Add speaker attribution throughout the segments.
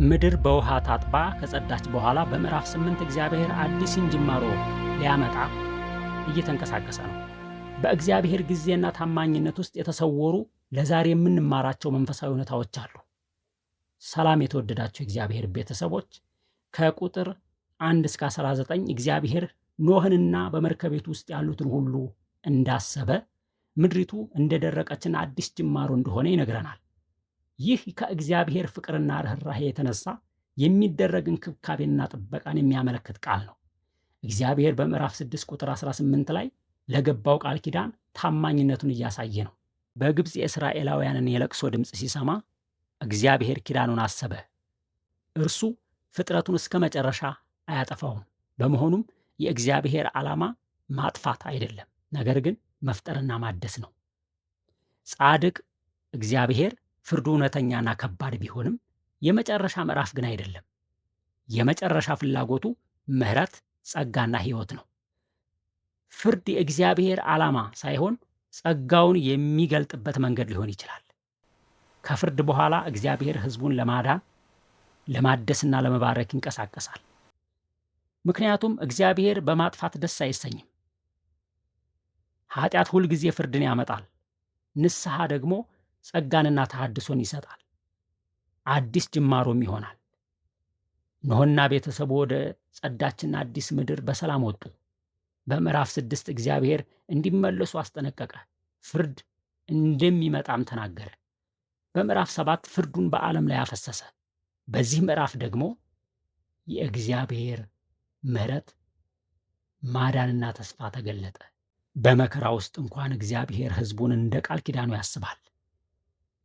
Speaker 1: ምድር በውሃ ታጥባ ከጸዳች በኋላ በምዕራፍ 8 እግዚአብሔር አዲስን ጅማሮ ሊያመጣ እየተንቀሳቀሰ ነው። በእግዚአብሔር ጊዜና ታማኝነት ውስጥ የተሰወሩ ለዛሬ የምንማራቸው መንፈሳዊ እውነታዎች አሉ። ሰላም የተወደዳቸው እግዚአብሔር ቤተሰቦች፣ ከቁጥር 1 እስከ 19 እግዚአብሔር ኖህንና በመርከቤቱ ውስጥ ያሉትን ሁሉ እንዳሰበ፣ ምድሪቱ እንደደረቀችና አዲስ ጅማሮ እንደሆነ ይነግረናል። ይህ ከእግዚአብሔር ፍቅርና ርኅራኄ የተነሳ የሚደረግ እንክብካቤና ጥበቃን የሚያመለክት ቃል ነው። እግዚአብሔር በምዕራፍ 6 ቁጥር 18 ላይ ለገባው ቃል ኪዳን ታማኝነቱን እያሳየ ነው። በግብፅ የእስራኤላውያንን የለቅሶ ድምፅ ሲሰማ እግዚአብሔር ኪዳኑን አሰበ። እርሱ ፍጥረቱን እስከ መጨረሻ አያጠፋውም። በመሆኑም የእግዚአብሔር ዓላማ ማጥፋት አይደለም፣ ነገር ግን መፍጠርና ማደስ ነው። ጻድቅ እግዚአብሔር ፍርዱ እውነተኛና ከባድ ቢሆንም የመጨረሻ ምዕራፍ ግን አይደለም። የመጨረሻ ፍላጎቱ ምሕረት፣ ጸጋና ሕይወት ነው። ፍርድ የእግዚአብሔር ዓላማ ሳይሆን ጸጋውን የሚገልጥበት መንገድ ሊሆን ይችላል። ከፍርድ በኋላ እግዚአብሔር ሕዝቡን ለማዳን ለማደስና ለመባረክ ይንቀሳቀሳል። ምክንያቱም እግዚአብሔር በማጥፋት ደስ አይሰኝም። ኃጢአት ሁልጊዜ ፍርድን ያመጣል። ንስሐ ደግሞ ጸጋንና ተሐድሶን ይሰጣል። አዲስ ጅማሮም ይሆናል። ኖህና ቤተሰቡ ወደ ጸዳችና አዲስ ምድር በሰላም ወጡ። በምዕራፍ 6 እግዚአብሔር እንዲመለሱ አስጠነቀቀ። ፍርድ እንደሚመጣም ተናገረ። በምዕራፍ 7 ፍርዱን በዓለም ላይ አፈሰሰ። በዚህ ምዕራፍ ደግሞ የእግዚአብሔር ምሕረት፣ ማዳንና ተስፋ ተገለጠ። በመከራ ውስጥ እንኳን እግዚአብሔር ሕዝቡን እንደ ቃል ኪዳኑ ያስባል።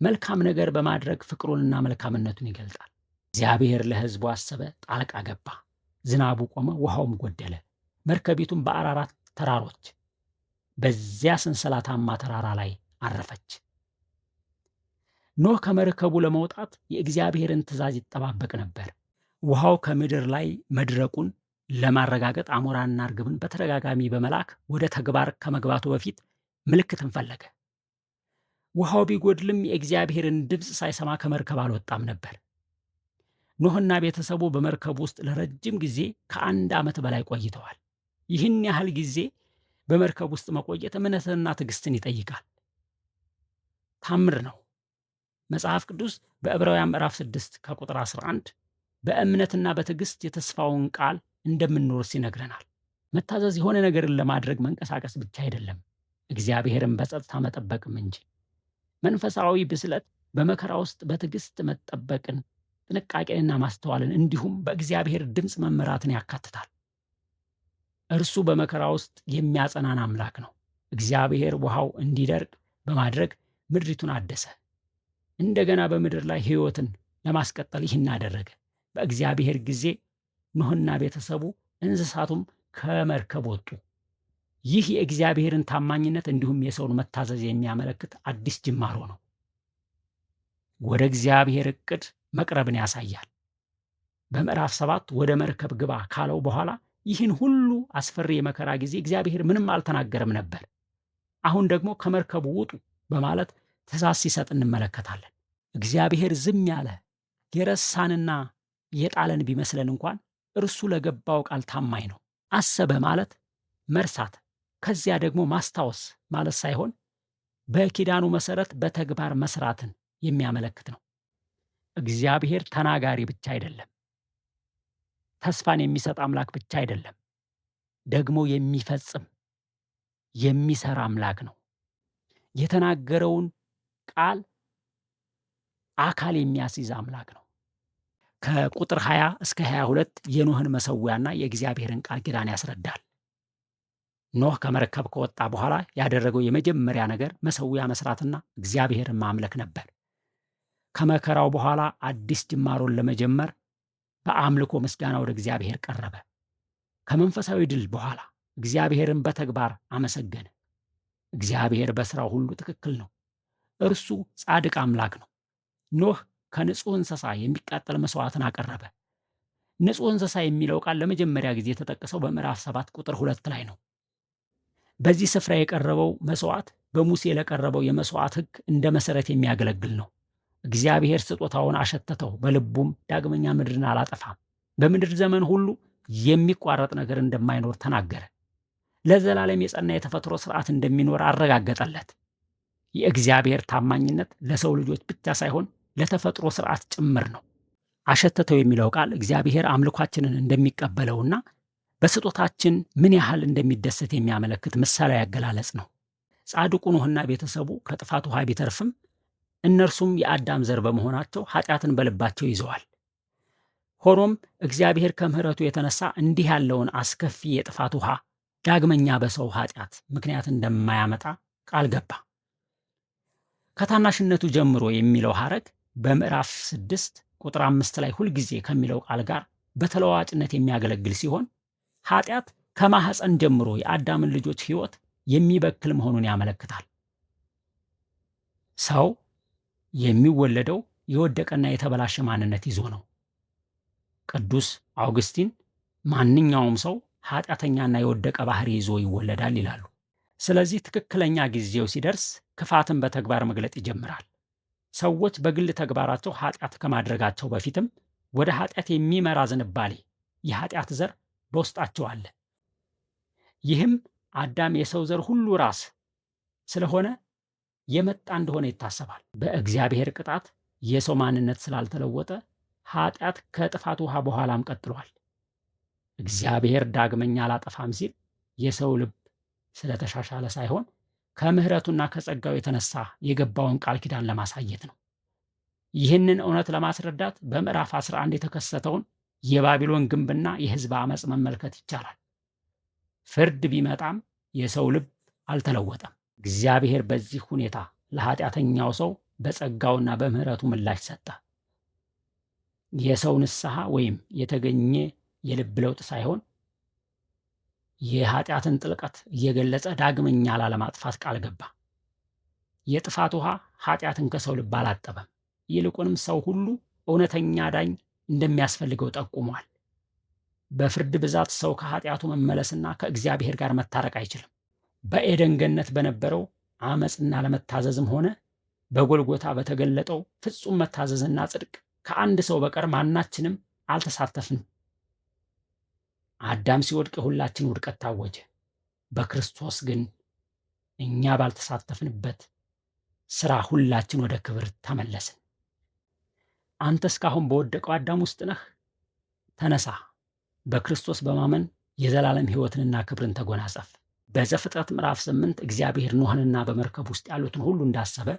Speaker 1: መልካም ነገር በማድረግ ፍቅሩንና መልካምነቱን ይገልጣል። እግዚአብሔር ለሕዝቡ አሰበ፣ ጣልቃ ገባ። ዝናቡ ቆመ፣ ውሃውም ጎደለ። መርከቢቱም በአራራት ተራሮች በዚያ ሰንሰለታማ ተራራ ላይ አረፈች። ኖህ ከመርከቡ ለመውጣት የእግዚአብሔርን ትእዛዝ ይጠባበቅ ነበር። ውሃው ከምድር ላይ መድረቁን ለማረጋገጥ አሞራና እርግብን በተደጋጋሚ በመላክ ወደ ተግባር ከመግባቱ በፊት ምልክትን ፈለገ። ውሃው ቢጎድልም የእግዚአብሔርን ድምፅ ሳይሰማ ከመርከብ አልወጣም ነበር። ኖህና ቤተሰቡ በመርከቡ ውስጥ ለረጅም ጊዜ ከ1 ዓመት በላይ ቆይተዋል። ይህን ያህል ጊዜ በመርከብ ውስጥ መቆየት እምነትንና ትዕግስትን ይጠይቃል። ታምር ነው። መጽሐፍ ቅዱስ በዕብራውያን ምዕራፍ 6 ከቁጥር 11 በእምነትና በትዕግስት የተስፋውን ቃል እንደምንወርስ ይነግረናል። መታዘዝ የሆነ ነገርን ለማድረግ መንቀሳቀስ ብቻ አይደለም፣ እግዚአብሔርን በጸጥታ መጠበቅም እንጂ። መንፈሳዊ ብስለት በመከራ ውስጥ በትዕግስት መጠበቅን፣ ጥንቃቄንና ማስተዋልን እንዲሁም በእግዚአብሔር ድምፅ መመራትን ያካትታል። እርሱ በመከራ ውስጥ የሚያጸናን አምላክ ነው። እግዚአብሔር ውሃው እንዲደርቅ በማድረግ ምድሪቱን አደሰ። እንደገና በምድር ላይ ሕይወትን ለማስቀጠል ይህን አደረገ። በእግዚአብሔር ጊዜ ኖህና ቤተሰቡ እንስሳቱም ከመርከብ ወጡ። ይህ የእግዚአብሔርን ታማኝነት እንዲሁም የሰውን መታዘዝ የሚያመለክት አዲስ ጅማሮ ነው። ወደ እግዚአብሔር ዕቅድ መቅረብን ያሳያል። በምዕራፍ 7 ወደ መርከብ ግባ ካለው በኋላ ይህን ሁሉ አስፈሪ የመከራ ጊዜ እግዚአብሔር ምንም አልተናገረም ነበር። አሁን ደግሞ ከመርከቡ ውጡ በማለት ትእዛዝ ሲሰጥ እንመለከታለን። እግዚአብሔር ዝም ያለ የረሳንና የጣለን ቢመስለን እንኳን እርሱ ለገባው ቃል ታማኝ ነው። አሰበ ማለት መርሳት ከዚያ ደግሞ ማስታወስ ማለት ሳይሆን በኪዳኑ መሰረት በተግባር መስራትን የሚያመለክት ነው። እግዚአብሔር ተናጋሪ ብቻ አይደለም፣ ተስፋን የሚሰጥ አምላክ ብቻ አይደለም፣ ደግሞ የሚፈጽም የሚሰራ አምላክ ነው። የተናገረውን ቃል አካል የሚያስይዝ አምላክ ነው። ከቁጥር 20 እስከ 22 የኖህን መሰዊያና የእግዚአብሔርን ቃል ኪዳን ያስረዳል። ኖህ ከመርከብ ከወጣ በኋላ ያደረገው የመጀመሪያ ነገር መሰዊያ መስራትና እግዚአብሔርን ማምለክ ነበር። ከመከራው በኋላ አዲስ ጅማሮን ለመጀመር በአምልኮ ምስጋና ወደ እግዚአብሔር ቀረበ። ከመንፈሳዊ ድል በኋላ እግዚአብሔርን በተግባር አመሰገነ። እግዚአብሔር በሥራው ሁሉ ትክክል ነው። እርሱ ጻድቅ አምላክ ነው። ኖህ ከንጹሕ እንስሳ የሚቃጠል መሥዋዕትን አቀረበ። ንጹሕ እንስሳ የሚለው ቃል ለመጀመሪያ ጊዜ የተጠቀሰው በምዕራፍ 7 ቁጥር 2 ላይ ነው። በዚህ ስፍራ የቀረበው መሥዋዕት በሙሴ ለቀረበው የመሥዋዕት ሕግ እንደ መሠረት የሚያገለግል ነው። እግዚአብሔር ስጦታውን አሸተተው፣ በልቡም ዳግመኛ ምድርን አላጠፋም፣ በምድር ዘመን ሁሉ የሚቋረጥ ነገር እንደማይኖር ተናገረ። ለዘላለም የጸና የተፈጥሮ ሥርዓት እንደሚኖር አረጋገጠለት። የእግዚአብሔር ታማኝነት ለሰው ልጆች ብቻ ሳይሆን ለተፈጥሮ ሥርዓት ጭምር ነው። አሸተተው የሚለው ቃል እግዚአብሔር አምልኳችንን እንደሚቀበለውና በስጦታችን ምን ያህል እንደሚደሰት የሚያመለክት ምሳሌያዊ አገላለጽ ነው። ጻድቁ ኖኅና ቤተሰቡ ከጥፋት ውሃ ቢተርፍም እነርሱም የአዳም ዘር በመሆናቸው ኃጢአትን በልባቸው ይዘዋል። ሆኖም እግዚአብሔር ከምሕረቱ የተነሳ እንዲህ ያለውን አስከፊ የጥፋት ውሃ ዳግመኛ በሰው ኃጢአት ምክንያት እንደማያመጣ ቃል ገባ። ከታናሽነቱ ጀምሮ የሚለው ሐረግ በምዕራፍ 6 ቁጥር 5 ላይ ሁልጊዜ ከሚለው ቃል ጋር በተለዋዋጭነት የሚያገለግል ሲሆን ኃጢአት ከማኅፀን ጀምሮ የአዳምን ልጆች ሕይወት የሚበክል መሆኑን ያመለክታል። ሰው የሚወለደው የወደቀና የተበላሸ ማንነት ይዞ ነው። ቅዱስ አውግስቲን ማንኛውም ሰው ኃጢአተኛና የወደቀ ባህሪ ይዞ ይወለዳል ይላሉ። ስለዚህ ትክክለኛ ጊዜው ሲደርስ ክፋትን በተግባር መግለጥ ይጀምራል። ሰዎች በግል ተግባራቸው ኃጢአት ከማድረጋቸው በፊትም ወደ ኃጢአት የሚመራ ዝንባሌ የኃጢአት ዘር በውስጣቸው አለ። ይህም አዳም የሰው ዘር ሁሉ ራስ ስለሆነ የመጣ እንደሆነ ይታሰባል። በእግዚአብሔር ቅጣት የሰው ማንነት ስላልተለወጠ ኃጢአት ከጥፋት ውሃ በኋላም ቀጥሏል። እግዚአብሔር ዳግመኛ አላጠፋም ሲል የሰው ልብ ስለተሻሻለ ሳይሆን ከምሕረቱና ከጸጋው የተነሳ የገባውን ቃል ኪዳን ለማሳየት ነው። ይህንን እውነት ለማስረዳት በምዕራፍ 11 የተከሰተውን የባቢሎን ግንብና የሕዝብ ዓመፅ መመልከት ይቻላል። ፍርድ ቢመጣም የሰው ልብ አልተለወጠም። እግዚአብሔር በዚህ ሁኔታ ለኃጢአተኛው ሰው በጸጋውና በምሕረቱ ምላሽ ሰጠ። የሰው ንስሐ ወይም የተገኘ የልብ ለውጥ ሳይሆን የኃጢአትን ጥልቀት እየገለጸ ዳግመኛ ላለማጥፋት ቃል ገባ። የጥፋት ውሃ ኃጢአትን ከሰው ልብ አላጠበም። ይልቁንም ሰው ሁሉ እውነተኛ ዳኝ እንደሚያስፈልገው ጠቁሟል። በፍርድ ብዛት ሰው ከኃጢአቱ መመለስና ከእግዚአብሔር ጋር መታረቅ አይችልም። በኤደን ገነት በነበረው ዓመፅና ለመታዘዝም ሆነ በጎልጎታ በተገለጠው ፍጹም መታዘዝና ጽድቅ ከአንድ ሰው በቀር ማናችንም አልተሳተፍንም። አዳም ሲወድቅ የሁላችን ውድቀት ታወጀ። በክርስቶስ ግን እኛ ባልተሳተፍንበት ሥራ ሁላችን ወደ ክብር ተመለስን። አንተ እስካሁን በወደቀው አዳም ውስጥ ነህ። ተነሳ፣ በክርስቶስ በማመን የዘላለም ሕይወትንና ክብርን ተጎናጸፍ። በዘፍጥረት ምዕራፍ 8 እግዚአብሔር ኖኅንና በመርከብ ውስጥ ያሉትን ሁሉ እንዳሰበ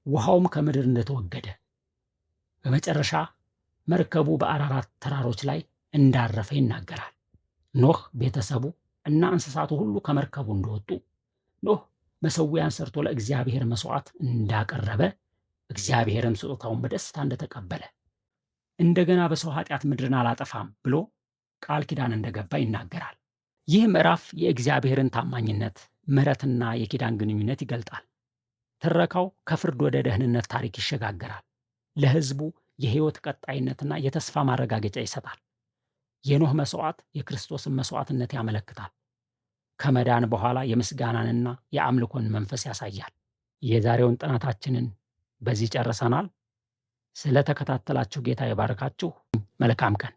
Speaker 1: ውሃውም ከምድር እንደተወገደ በመጨረሻ መርከቡ በአራራት ተራሮች ላይ እንዳረፈ ይናገራል። ኖኅ፣ ቤተሰቡ እና እንስሳቱ ሁሉ ከመርከቡ እንደወጡ ኖኅ መሠዊያን ሰርቶ ለእግዚአብሔር መሥዋዕት እንዳቀረበ እግዚአብሔርም ስጦታውን በደስታ እንደተቀበለ እንደገና በሰው ኃጢአት ምድርን አላጠፋም ብሎ ቃል ኪዳን እንደገባ ይናገራል። ይህ ምዕራፍ የእግዚአብሔርን ታማኝነት፣ ምሕረትና የኪዳን ግንኙነት ይገልጣል። ትረካው ከፍርድ ወደ ደህንነት ታሪክ ይሸጋገራል። ለሕዝቡ የሕይወት ቀጣይነትና የተስፋ ማረጋገጫ ይሰጣል። የኖኅ መሥዋዕት የክርስቶስን መሥዋዕትነት ያመለክታል። ከመዳን በኋላ የምስጋናንና የአምልኮን መንፈስ ያሳያል። የዛሬውን ጥናታችንን በዚህ ጨርሰናል። ስለተከታተላችሁ ጌታ ይባርካችሁ። መልካም ቀን